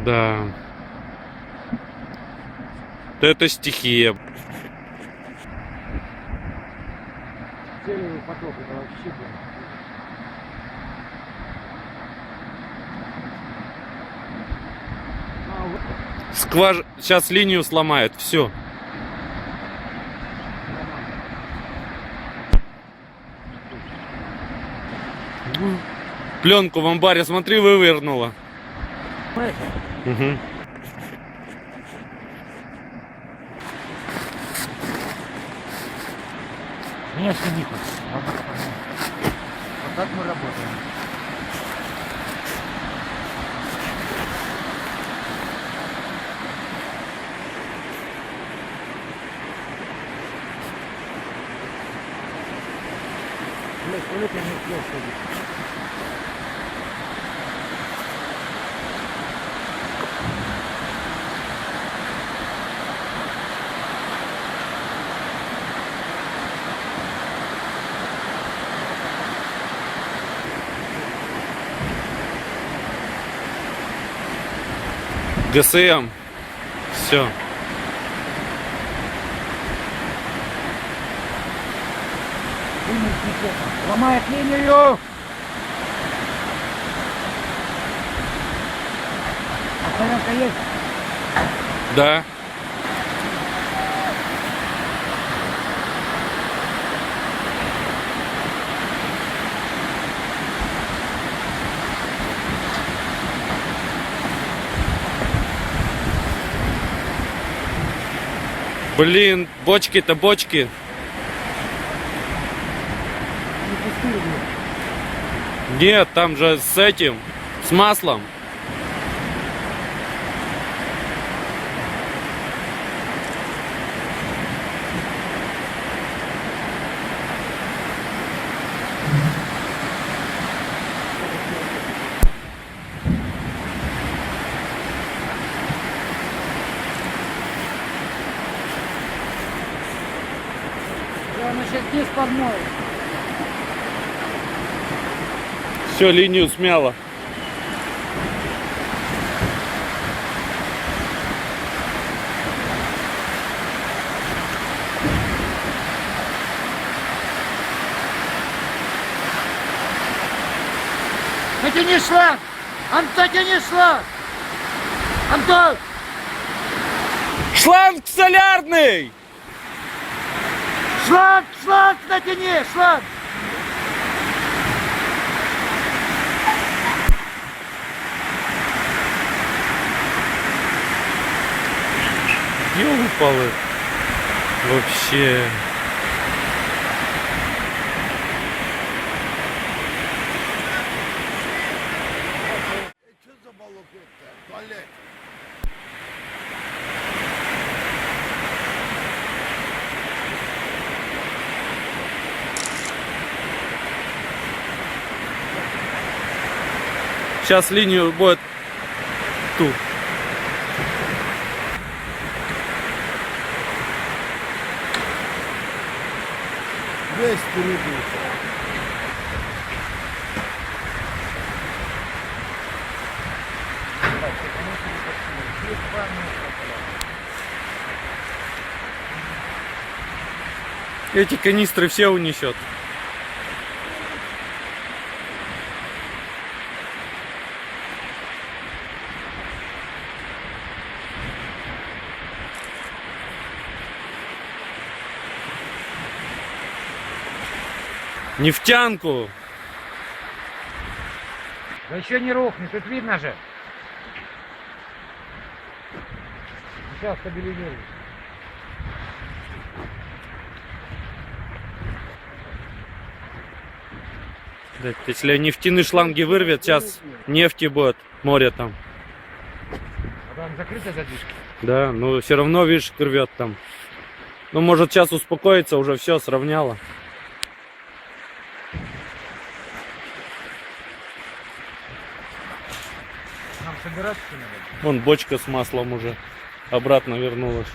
Да. Это стихия. Целевый поток, это вообще было. Сейчас линию сломает, все. Пленку в амбаре, смотри, вывернула. Угу. Внешний выход. Вот так мы работаем. Блять, туалет я не успел сходить. ГСМ. Все. Ломает линию! Остановка есть? Да. Блин, бочки-то бочки. Нет, там же с этим, с маслом. Она сейчас здесь подмоет. Все, линию смяло. Натяни шланг! Антон, тяни шланг! Антон! Шланг солярный! Шланг! Шланг натяни! Шланг! Ёлы-палы. Вообще. Что за баллон-то? Туалет. Сейчас линию будет ту. Весь впереди. Эти канистры все унесет. Нефтянку. Да еще не рухнет, тут видно же. Сейчас стабилизирует. Да, если нефтяные шланги вырвет, сейчас нефти будет, море там. А там закрыта задвижка. Да, но все равно, видишь, рвет там. Ну, может, сейчас успокоится, уже все сравняло. Нам собираться надо. Вон бочка с маслом уже обратно вернулась.